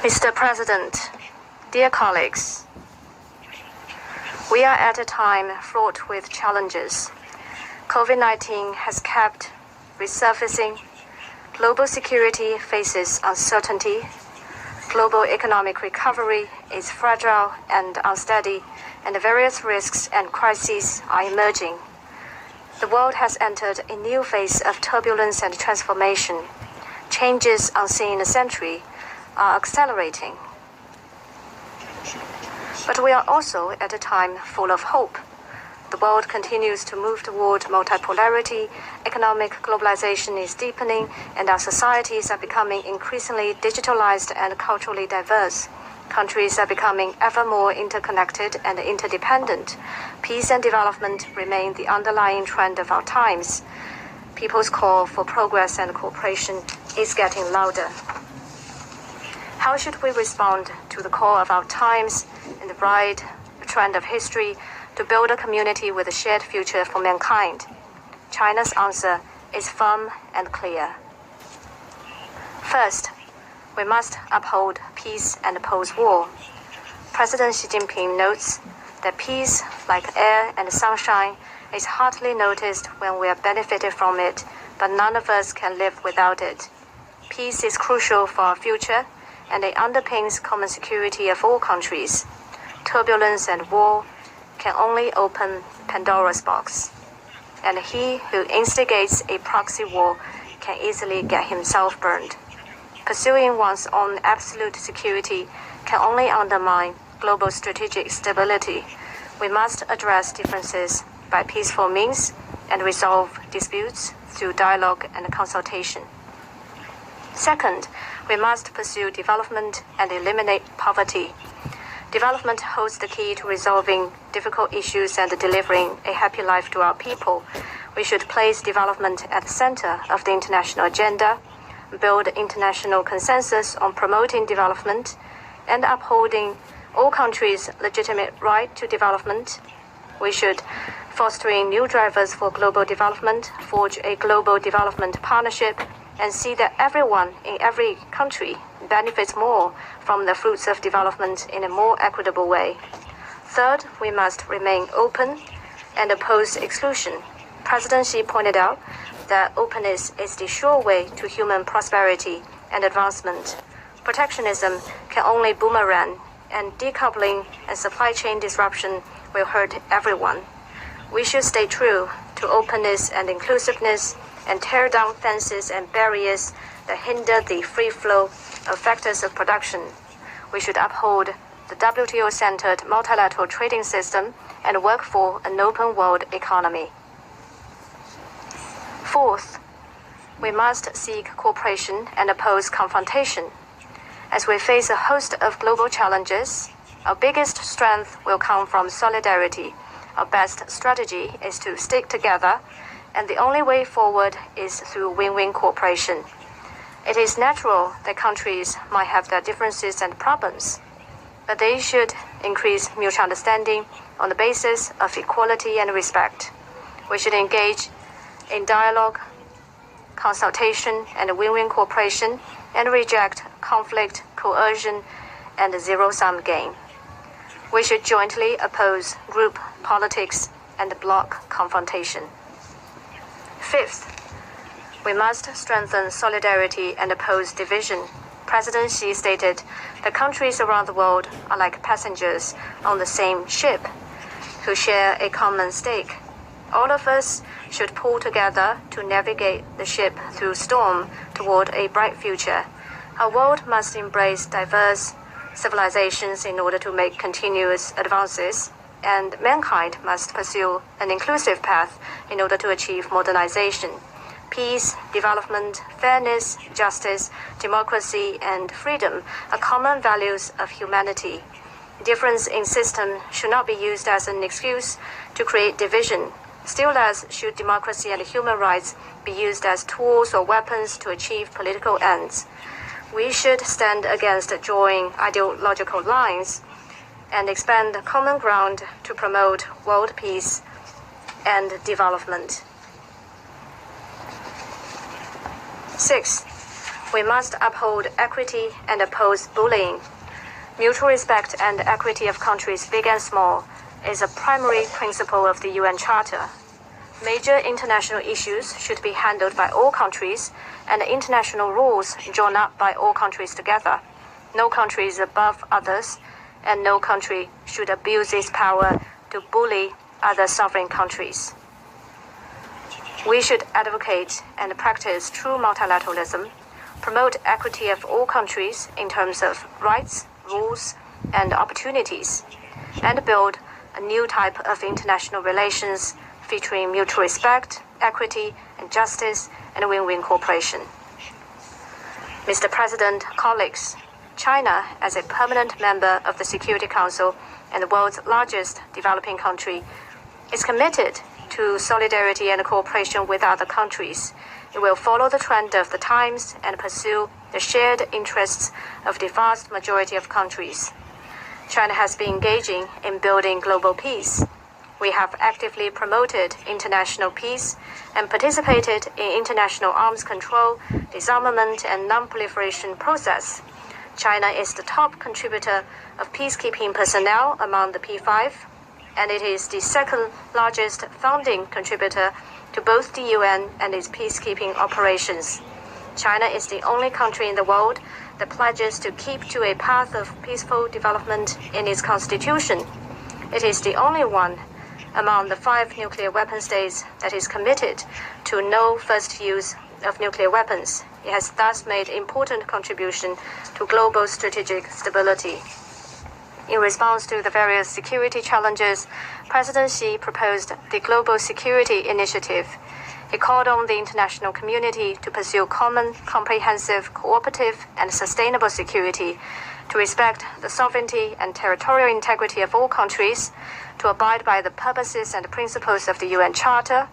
Mr. President, dear colleagues, we are at a time fraught with challenges. COVID-19 has kept resurfacing. Global security faces uncertainty. Global economic recovery is fragile and unsteady, and various risks and crises are emerging. The world has entered a new phase of turbulence and transformation. Changes unseen in a century are accelerating. But we are also at a time full of hope. The world continues to move toward multipolarity, economic globalization is deepening, and our societies are becoming increasingly digitalized and culturally diverse. Countries are becoming ever more interconnected and interdependent. Peace and development remain the underlying trend of our times. People's call for progress and cooperation is getting louder. How should we respond to the call of our times and the bright trend of history to build a community with a shared future for mankind? China's answer is firm and clear. First, we must uphold peace and oppose war. President Xi Jinping notes that peace, like air and sunshine, is hardly noticed when we are benefited from it, but none of us can live without it. Peace is crucial for our future, and it underpins common security of all countries. Turbulence and war can only open Pandora's box, and he who instigates a proxy war can easily get himself burned. Pursuing one's own absolute security can only undermine global strategic stability. We must address differences by peaceful means and resolve disputes through dialogue and consultation. Second, we must pursue development and eliminate poverty. Development holds the key to resolving difficult issues and delivering a happy life to our people. We should place development at the center of the international agenda, build international consensus on promoting development and upholding all countries' legitimate right to development. We should, fostering new drivers for global development, forge a global development partnership and see that everyone in every country benefits more from the fruits of development in a more equitable way. Third, we must remain open and oppose exclusion. President Xi pointed out that openness is the sure way to human prosperity and advancement. Protectionism can only boomerang, and decoupling and supply chain disruption will hurt everyone. We should stay true to openness and inclusiveness and tear down fences and barriers that hinder the free flow of factors of production. We should uphold the WTO-centered multilateral trading system and work for an open world economy. Fourth, we must seek cooperation and oppose confrontation. As we face a host of global challenges, our biggest strength will come from solidarity. Our best strategy is to stick together, and the only way forward is through win-win cooperation. It is natural that countries might have their differences and problems, but they should increase mutual understanding on the basis of equality and respect. We should engage in dialogue, consultation, and win-win cooperation, and reject conflict, coercion, and zero-sum game. We should jointly oppose group politics and bloc confrontation. Fifth, we must strengthen solidarity and oppose division. President Xi stated that countries around the world are like passengers on the same ship who share a common stake. All of us should pull together to navigate the ship through storm toward a bright future. Our world must embrace diverse civilizations in order to make continuous advances, and mankind must pursue an inclusive path in order to achieve modernization. Peace, development, fairness, justice, democracy, and freedom are common values of humanity. Difference in system should not be used as an excuse to create division. Still less should democracy and human rights be used as tools or weapons to achieve political ends. We should stand against drawing ideological lines and expand common ground to promote world peace and development. Sixth, We must uphold equity and oppose bullying. Mutual respect and equity of countries big and small is a primary principle of the UN Charter. Major international issues should be handled by all countries and international rules drawn up by all countries together. No country is above others, and no country should abuse its power to bully other sovereign countries. We should advocate and practice true multilateralism, promote equity of all countries in terms of rights, rules, and opportunities, and build a new type of international relations featuring mutual respect, equity, and justice, and win-win cooperation. Mr. President, colleagues, China, as a permanent member of the Security Council and the world's largest developing country, is committed to solidarity and cooperation with other countries. It will follow the trend of the times and pursue the shared interests of the vast majority of countries. China has been engaging in building global peace. We have actively promoted international peace and participated in international arms control, disarmament, and non-proliferation process. China is the top contributor of peacekeeping personnel among the P5, and it is the second largest funding contributor to both the UN and its peacekeeping operations. China is the only country in the world that pledges to keep to a path of peaceful development in its constitution. It is the only one among the 5 nuclear weapon states that is committed to no first use of nuclear weapons. It has thus made important contribution to global strategic stability. In response to the various security challenges, President Xi proposed the Global Security Initiative. He called on the international community to pursue common, comprehensive, cooperative, and sustainable security, to respect the sovereignty and territorial integrity of all countries, to abide by the purposes and principles of the UN Charter,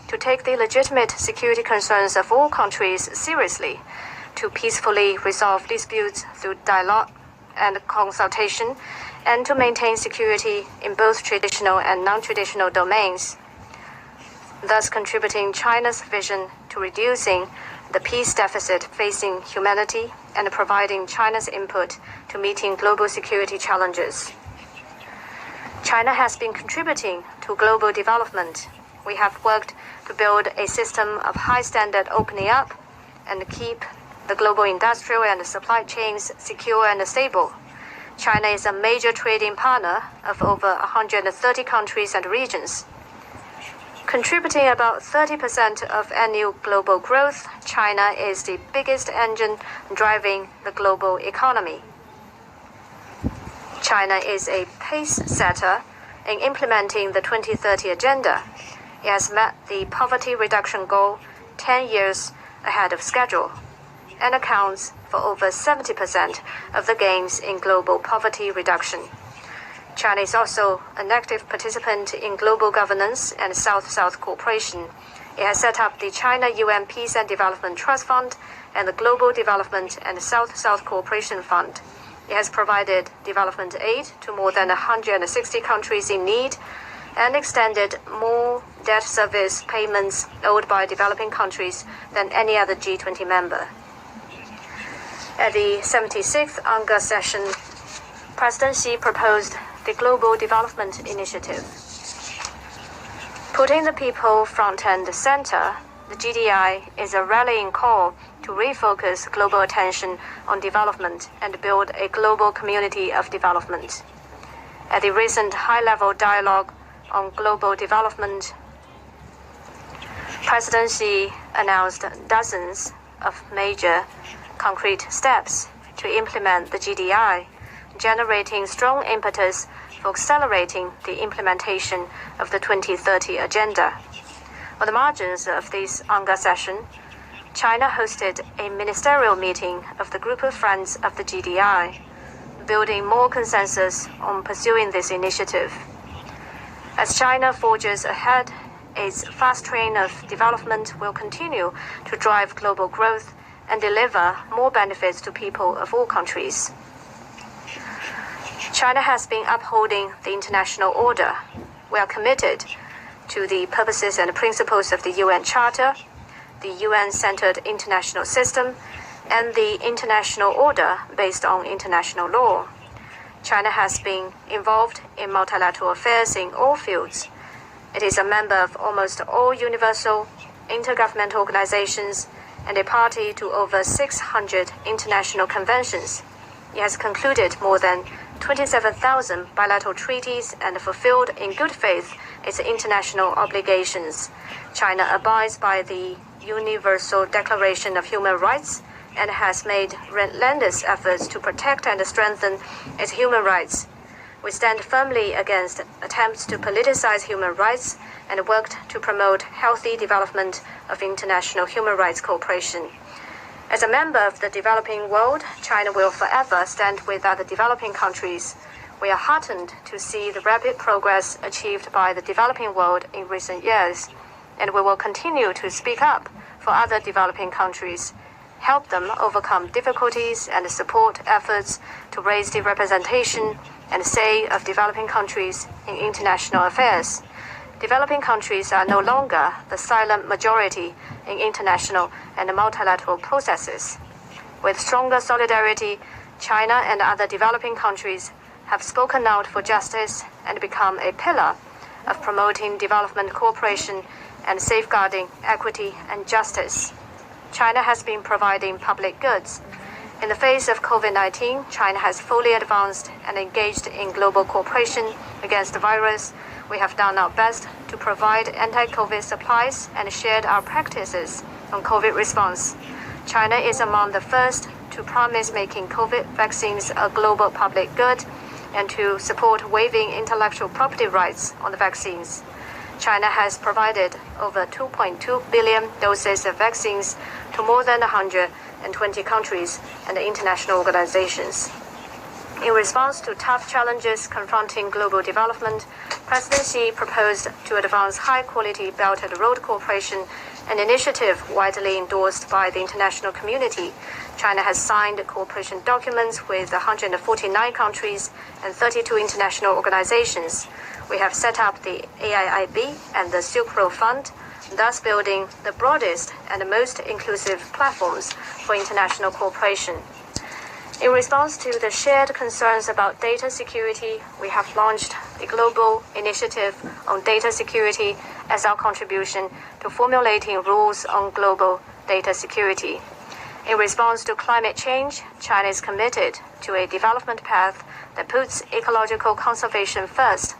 to take the legitimate security concerns of all countries seriously, to peacefully resolve disputes through dialogue and consultation, and to maintain security in both traditional and non-traditional domains, thus contributing China's vision to reducing the peace deficit facing humanity and providing China's input to meeting global security challenges. China has been contributing to global development. We have worked to build a system of high standard opening up and keep the global industrial and supply chains secure and stable. China is a major trading partner of over 130 countries and regions. Contributing about 30% of annual global growth, China is the biggest engine driving the global economy. China is a pace setter in implementing the 2030 Agenda. It has met the poverty reduction goal 10 years ahead of schedule and accounts for over 70% of the gains in global poverty reduction. China is also an active participant in global governance and South-South cooperation. It has set up the China UN Peace and Development Trust Fund and the Global Development and South-South Cooperation Fund. It has provided development aid to more than 160 countries in need and extended more debt service payments owed by developing countries than any other G20 member. At the 76th UNGA session, President Xi proposed the Global Development Initiative. Putting the people front and center, the GDI is a rallying call to refocus global attention on development and build a global community of development. At the recent high-level dialogue on global development, President Xi announced dozens of major concrete steps to implement the GDI, generating strong impetus for accelerating the implementation of the 2030 Agenda. On the margins of this UNGA session, China hosted a ministerial meeting of the Group of Friends of the GDI, building more consensus on pursuing this initiative. As China forges ahead, its fast train of development will continue to drive global growth and deliver more benefits to people of all countries. China has been upholding the international order. We are committed to the purposes and principles of the UN Charter, the UN-centered international system, and the international order based on international law. China has been involved in multilateral affairs in all fields. It is a member of almost all universal intergovernmental organizations and a party to over 600 international conventions. It has concluded more than 27,000 bilateral treaties and fulfilled in good faith its international obligations. China abides by the Universal Declaration of Human Rights and has made relentless efforts to protect and strengthen its human rights. We stand firmly against attempts to politicize human rights and worked to promote healthy development of international human rights cooperation. As a member of the developing world, China will forever stand with other developing countries. We are heartened to see the rapid progress achieved by the developing world in recent years, and we will continue to speak up for other developing countries, help them overcome difficulties, and support efforts to raise the representation and say of developing countries in international affairs. Developing countries are no longer the silent majority in international and multilateral processes. With stronger solidarity, China and other developing countries have spoken out for justice and become a pillar of promoting development cooperation and safeguarding equity and justice. China has been providing public goods. In the face of COVID-19, China has fully advanced and engaged in global cooperation against the virus. We have done our best to provide anti-COVID supplies and shared our practices on COVID response. China is among the first to promise making COVID vaccines a global public good and to support waiving intellectual property rights on the vaccines. China has provided over 2.2 billion doses of vaccines to more than 120 countries and international organizations. In response to tough challenges confronting global development, President Xi proposed to advance high-quality Belt and Road cooperation, an initiative widely endorsed by the international community. China has signed cooperation documents with 149 countries and 32 international organizations. We have set up the AIIB and the Silk Road Fund, thus building the broadest and most inclusive platforms for international cooperation. In response to the shared concerns about data security, we have launched the Global Initiative on Data Security as our contribution to formulating rules on global data security. In response to climate change, China is committed to a development path that puts ecological conservation first,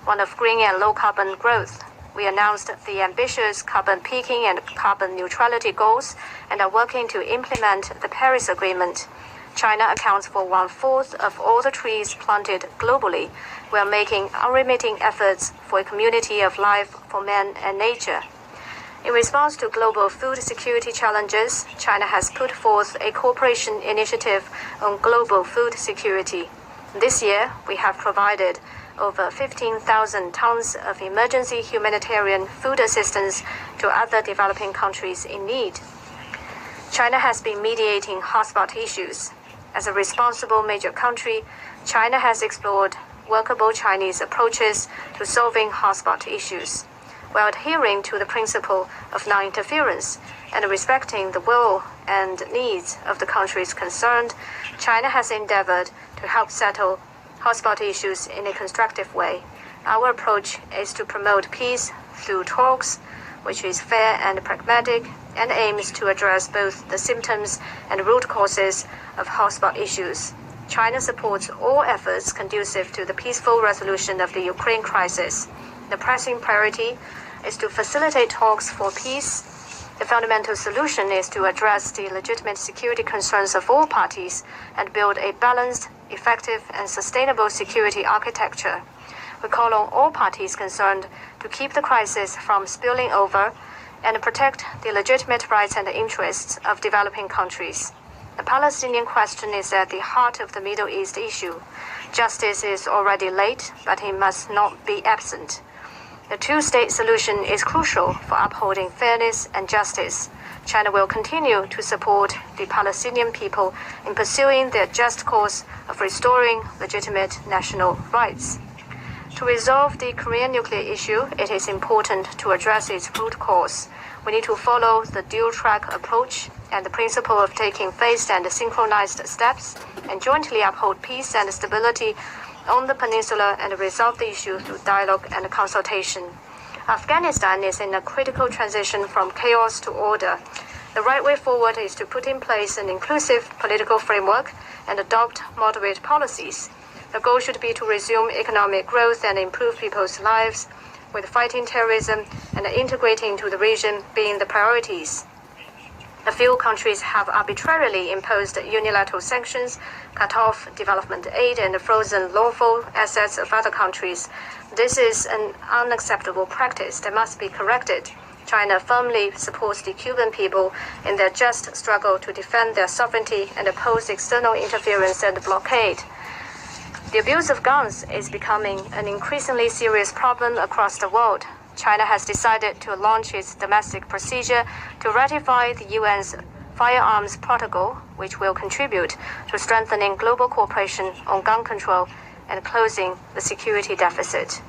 one of green and low-carbon growth. We announced the ambitious carbon peaking and carbon neutrality goals and are working to implement the Paris Agreement. China accounts for 1/4 of all the trees planted globally. We are making unremitting efforts for a community of life for man and nature. In response to global food security challenges, China has put forth a cooperation initiative on global food security. This year, we have provided over 15,000 tons of emergency humanitarian food assistance to other developing countries in need. China has been mediating hotspot issues. As a responsible major country, China has explored workable Chinese approaches to solving hotspot issues. While adhering to the principle of non-interference and respecting the will and needs of the countries concerned, China has endeavored to help settle hotspot issues in a constructive way. Our approach is to promote peace through talks, which is fair and pragmatic and aims to address both the symptoms and root causes of hotspot issues. China supports all efforts conducive to the peaceful resolution of the Ukraine crisis. The pressing priority is to facilitate talks for peace. The fundamental solution is to address the legitimate security concerns of all parties and build a balanced, effective, and sustainable security architecture. We call on all parties concerned to keep the crisis from spilling over and protect the legitimate rights and interests of developing countries. The Palestinian question is at the heart of the Middle East issue. Justice is already late, but it must not be absent. The two-state solution is crucial for upholding fairness and justice. China will continue to support the Palestinian people in pursuing their just cause of restoring legitimate national rights. To resolve the Korean nuclear issue, it is important to address its root cause. We need to follow the dual-track approach and the principle of taking phased and synchronized steps and jointly uphold peace and stability on the peninsula and resolve the issue through dialogue and consultation. Afghanistan is in a critical transition from chaos to order. The right way forward is to put in place an inclusive political framework and adopt moderate policies. The goal should be to resume economic growth and improve people's lives, with fighting terrorism and integrating into the region being the priorities. A few countries have arbitrarily imposed unilateral sanctions, cut off development aid, and frozen lawful assets of other countries. This is an unacceptable practice that must be corrected. China firmly supports the Cuban people in their just struggle to defend their sovereignty and oppose external interference and blockade. The abuse of guns is becoming an increasingly serious problem across the world. China has decided to launch its domestic procedure to ratify the UN's Firearms Protocol, which will contribute to strengthening global cooperation on gun control and closing the security deficit.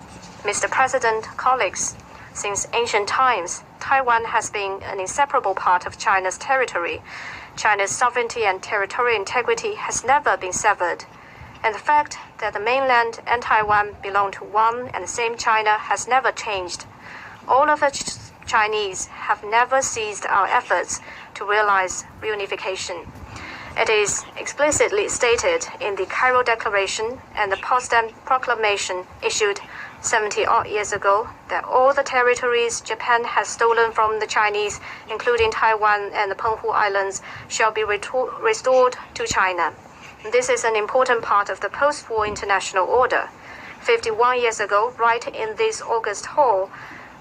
Mr. President, colleagues, since ancient times, Taiwan has been an inseparable part of China's territory. China's sovereignty and territorial integrity has never been severed. And the fact that the mainland and Taiwan belong to one and the same China has never changed. All of us Chinese have never ceased our efforts to realize reunification. It is explicitly stated in the Cairo Declaration and the Potsdam Proclamation issued 70-odd years ago that all the territories Japan has stolen from the Chinese, including Taiwan and the Penghu Islands, shall be restored to China. This is an important part of the post-war international order. 51 years ago, right in this August hall,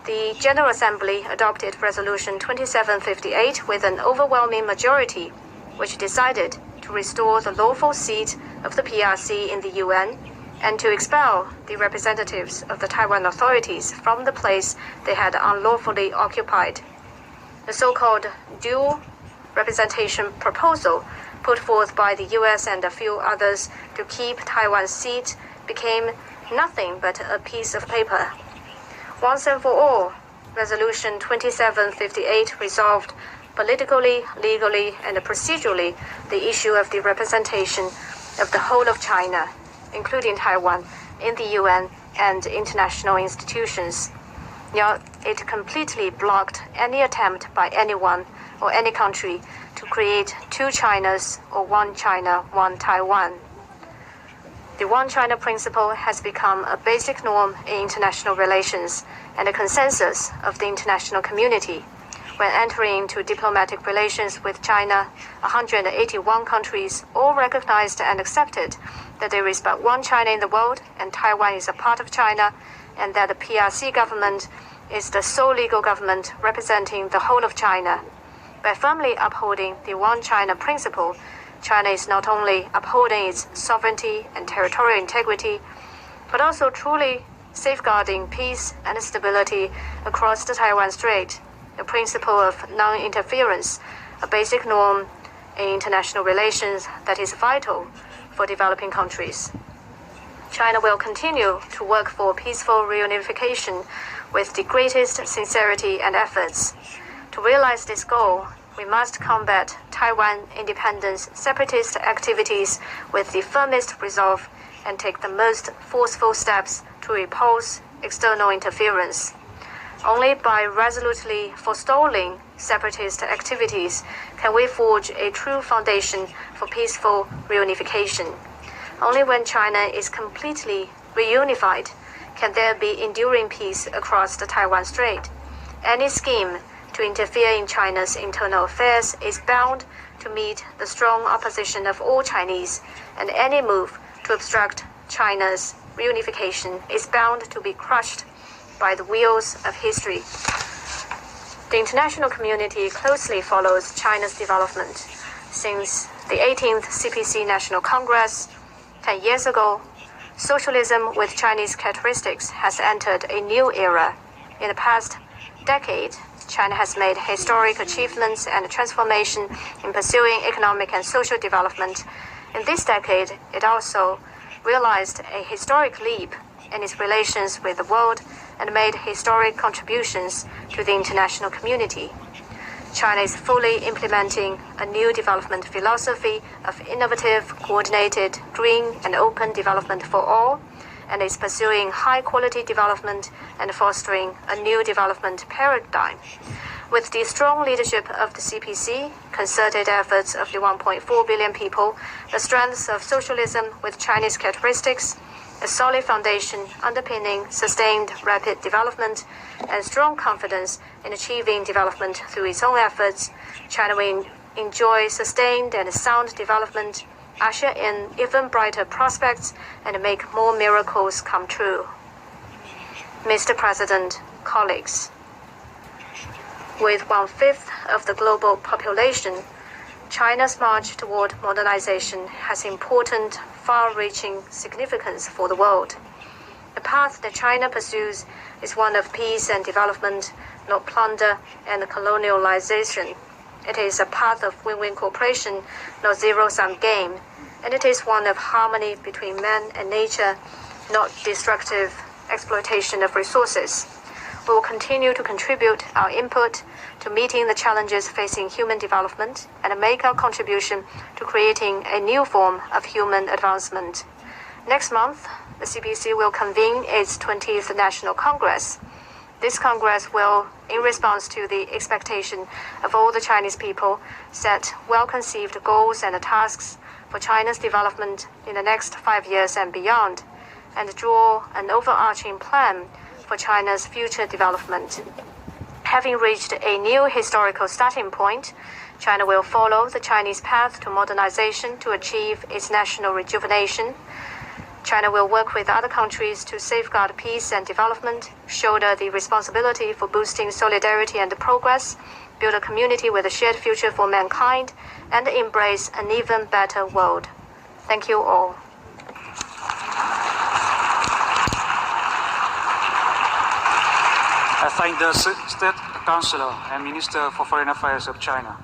the General Assembly adopted Resolution 2758 with an overwhelming majority, which decided to restore the lawful seat of the PRC in the UN and to expel the representatives of the Taiwan authorities from the place they had unlawfully occupied. The so-called dual representation proposal put forth by the US and a few others to keep Taiwan's seat became nothing but a piece of paper. Once and for all, Resolution 2758 resolved politically, legally, and procedurally the issue of the representation of the whole of China, including Taiwan, in the UN and international institutions. Yet it completely blocked any attempt by anyone or any country to create two Chinas or one China, one Taiwan. The One China principle has become a basic norm in international relations and a consensus of the international community. When entering into diplomatic relations with China, 181 countries all recognized and accepted that there is but one China in the world and Taiwan is a part of China, and that the PRC government is the sole legal government representing the whole of China. By firmly upholding the One China principle, China is not only upholding its sovereignty and territorial integrity, but also truly safeguarding peace and stability across the Taiwan Strait, the principle of non-interference, a basic norm in international relations that is vital for developing countries. China will continue to work for peaceful reunification with the greatest sincerity and efforts. To realize this goal, we must combat Taiwan independence separatist activities with the firmest resolve and take the most forceful steps to repulse external interference. Only by resolutely forestalling separatist activities can we forge a true foundation for peaceful reunification. Only when China is completely reunified can there be enduring peace across the Taiwan Strait. Any scheme to interfere in China's internal affairs is bound to meet the strong opposition of all Chinese, and any move to obstruct China's reunification is bound to be crushed by the wheels of history. The international community closely follows China's development. Since the 18th CPC National Congress 10 years ago, socialism with Chinese characteristics has entered a new era. In the past decade, China has made historic achievements and transformation in pursuing economic and social development. In this decade, it also realized a historic leap in its relations with the world and made historic contributions to the international community. China is fully implementing a new development philosophy of innovative, coordinated, green, and open development for all, and is pursuing high-quality development and fostering a new development paradigm. With the strong leadership of the CPC, concerted efforts of the 1.4 billion people, the strengths of socialism with Chinese characteristics, a solid foundation underpinning sustained rapid development, and strong confidence in achieving development through its own efforts, China will enjoy sustained and sound development, usher in even brighter prospects, and make more miracles come true. Mr. President, colleagues, with 1/5 of the global population, China's march toward modernization has important, far-reaching significance for the world. The path that China pursues is one of peace and development, not plunder and colonialization. It is a path of win-win cooperation, not zero-sum game, and it is one of harmony between man and nature, not destructive exploitation of resources. We will continue to contribute our input to meeting the challenges facing human development and make our contribution to creating a new form of human advancement. Next month, the CPC will convene its 20th National Congress. This Congress will, in response to the expectation of all the Chinese people, set well-conceived goals and tasks for China's development in the next 5 years and beyond, and draw an overarching plan for China's future development. Having reached a new historical starting point, China will follow the Chinese path to modernization to achieve its national rejuvenation. China will work with other countries to safeguard peace and development, shoulder the responsibility for boosting solidarity and progress, build a community with a shared future for mankind, and embrace an even better world. Thank you all. I thank the State Councillor and Minister for Foreign Affairs of China.